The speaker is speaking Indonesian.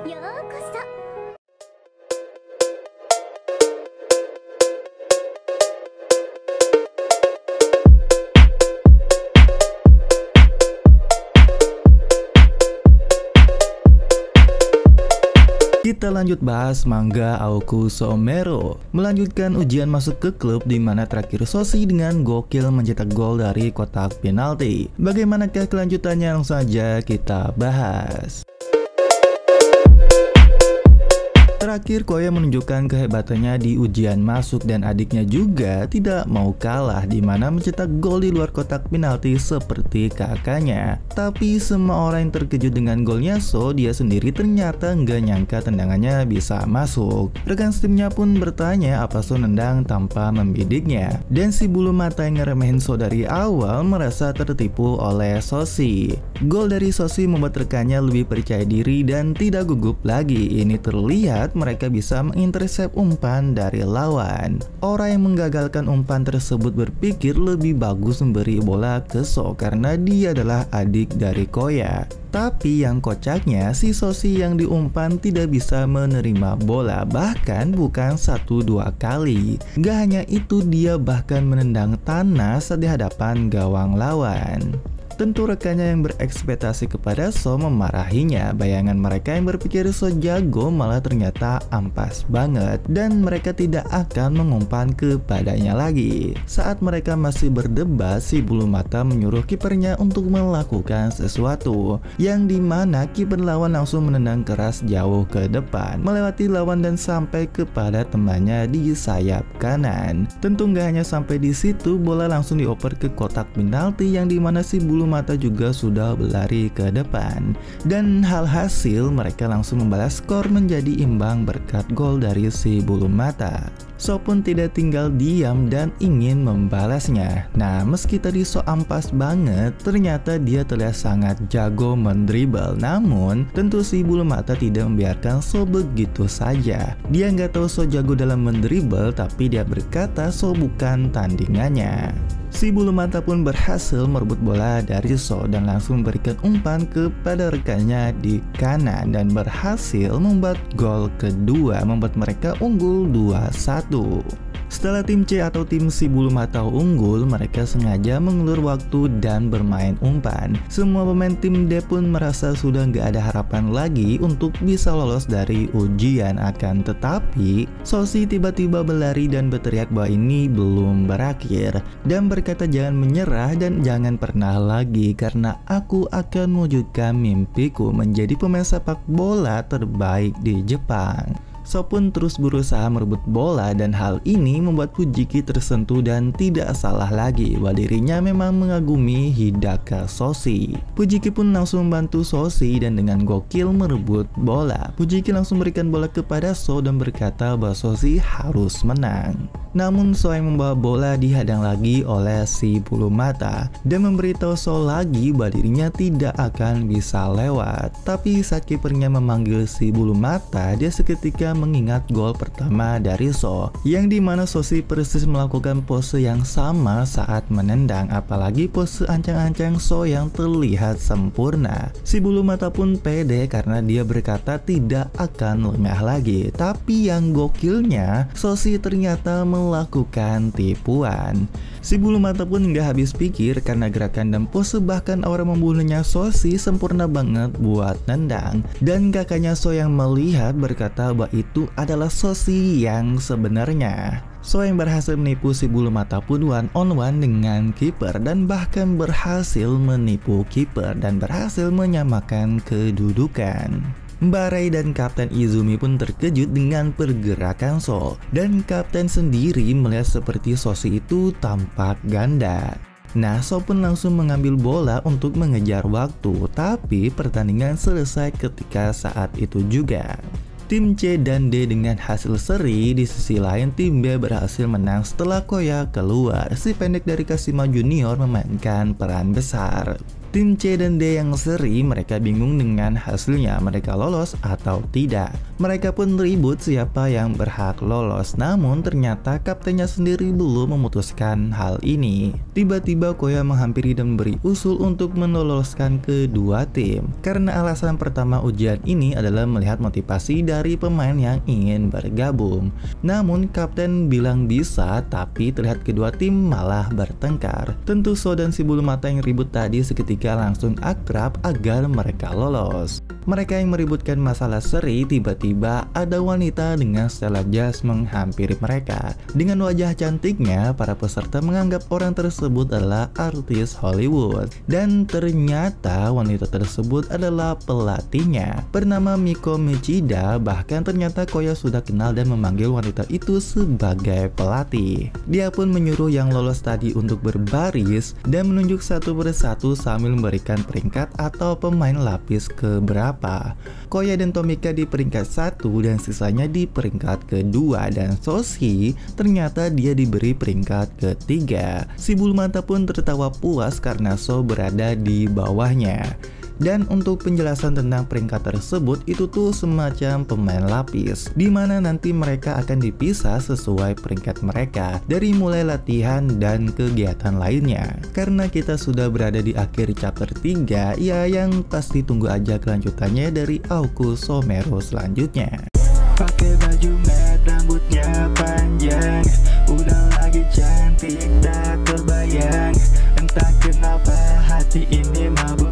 ようこそ。Kita lanjut bahas manga Aoku Soumero. Melanjutkan ujian masuk ke klub di mana terakhir Soshi dengan gokil mencetak gol dari kotak penalti. Bagaimanakah kelanjutannya, langsung saja kita bahas. Terakhir Koya menunjukkan kehebatannya di ujian masuk dan adiknya juga tidak mau kalah di mana mencetak gol di luar kotak penalti seperti kakaknya. Tapi semua orang yang terkejut dengan golnya dia sendiri ternyata nggak nyangka tendangannya bisa masuk. Rekan timnya pun bertanya apa nendang tanpa membidiknya. Dan si bulu mata yang ngeremehin dari awal merasa tertipu oleh Soshi. Gol dari Soshi membuat rekannya lebih percaya diri dan tidak gugup lagi. Ini terlihat mereka bisa mengintersep umpan dari lawan. Orang yang menggagalkan umpan tersebut berpikir lebih bagus memberi bola ke karena dia adalah adik dari Koya. Tapi yang kocaknya si Soshi yang diumpan tidak bisa menerima bola, bahkan bukan 1-2 kali. Gak hanya itu, dia bahkan menendang tanah saat di hadapan gawang lawan. Tentu rekannya yang berekspektasi kepada memarahinya. Bayangan mereka yang berpikir jago malah ternyata ampas banget dan mereka tidak akan mengumpan kepadanya lagi. Saat mereka masih berdebat, si bulu mata menyuruh kipernya untuk melakukan sesuatu, yang dimana kiper lawan langsung menendang keras jauh ke depan, melewati lawan dan sampai kepada temannya di sayap kanan. Tentu nggak hanya sampai di situ, bola langsung dioper ke kotak penalti yang dimana si bulu mata juga sudah berlari ke depan. Dan hal hasil mereka langsung membalas skor menjadi imbang berkat gol dari si bulu mata. Pun tidak tinggal diam dan ingin membalasnya. Nah, meski tadi ampas banget, ternyata dia terlihat sangat jago mendribble. Namun, tentu si bulu mata tidak membiarkan begitu saja. Dia nggak tahu jago dalam mendribble, tapi dia berkata bukan tandingannya. Si bulu mata pun berhasil merebut bola dari dan langsung memberikan umpan kepada rekannya di kanan dan berhasil membuat gol kedua, membuat mereka unggul 2-1. Setelah tim C atau tim si bulu mata unggul, mereka sengaja mengulur waktu dan bermain umpan. Semua pemain tim D pun merasa sudah nggak ada harapan lagi untuk bisa lolos dari ujian. Akan tetapi, Soshi tiba-tiba berlari dan berteriak bahwa ini belum berakhir dan berkata jangan menyerah dan jangan pernah lagi karena aku akan mewujudkan mimpiku menjadi pemain sepak bola terbaik di Jepang. Pun terus berusaha merebut bola dan hal ini membuat Fujiki tersentuh dan tidak salah lagi bahwa dirinya memang mengagumi Hidaka Soshi. Fujiki pun langsung membantu Soshi dan dengan gokil merebut bola. Fujiki langsung berikan bola kepada dan berkata bahwa Soshi harus menang. Namun yang membawa bola dihadang lagi oleh si bulu mata dan memberitahu lagi bahwa dirinya tidak akan bisa lewat. Tapi saat kipernya memanggil si bulu mata, dia seketika mengingat gol pertama dari yang dimana Soshi persis melakukan pose yang sama saat menendang, apalagi pose ancang-ancang yang terlihat sempurna. Si bulu mata pun pede karena dia berkata tidak akan lengah lagi. Tapi yang gokilnya, Soshi ternyata melakukan tipuan. Si bulu mata pun nggak habis pikir karena gerakan dan pose bahkan aura membunuhnya Soshi sempurna banget buat nendang. Dan kakaknya yang melihat berkata bahwa itu adalah Soshi yang sebenarnya. Yang berhasil menipu si bulu mata pun one on one dengan kiper dan bahkan berhasil menipu kiper dan berhasil menyamakan kedudukan. Mbak Rei dan Kapten Izumi pun terkejut dengan pergerakan dan Kapten sendiri melihat seperti Soshi itu tampak ganda. Nah, pun langsung mengambil bola untuk mengejar waktu, tapi pertandingan selesai ketika saat itu juga. Tim C dan D dengan hasil seri, di sisi lain tim B berhasil menang setelah Koya keluar. Si pendek dari Kashima Junior memainkan peran besar. Tim C dan D yang seri mereka bingung dengan hasilnya, mereka lolos atau tidak. Mereka pun ribut siapa yang berhak lolos, namun ternyata kaptennya sendiri belum memutuskan hal ini. Tiba-tiba Koya menghampiri dan memberi usul untuk meloloskan kedua tim. Karena alasan pertama ujian ini adalah melihat motivasi dari pemain yang ingin bergabung. Namun kapten bilang bisa, tapi terlihat kedua tim malah bertengkar. Tentu So dan si bulu mata yang ribut tadi seketika langsung akrab agar mereka lolos. Mereka yang meributkan masalah seri, tiba-tiba ada wanita dengan setelan jas menghampiri mereka. Dengan wajah cantiknya, para peserta menganggap orang tersebut adalah artis Hollywood. Dan ternyata wanita tersebut adalah pelatihnya, bernama Miko Michida. Bahkan ternyata Koya sudah kenal dan memanggil wanita itu sebagai pelatih. Dia pun menyuruh yang lolos tadi untuk berbaris dan menunjuk satu persatu sambil memberikan peringkat atau pemain lapis keberapa. Koya dan Tomika di peringkat 1 dan sisanya di peringkat kedua, dan Soshi ternyata dia diberi peringkat ketiga. Si bulu mata pun tertawa puas karena So berada di bawahnya. Dan untuk penjelasan tentang peringkat tersebut, itu tuh semacam pemain lapis, dimana nanti mereka akan dipisah sesuai peringkat mereka dari mulai latihan dan kegiatan lainnya. Karena kita sudah berada di akhir chapter 3, ya yang pasti tunggu aja kelanjutannya dari Aoku Somero selanjutnya. Pakai baju matte, rambutnya panjang, udah lagi cantik tak terbayang. Entah kenapa hati ini mabuk.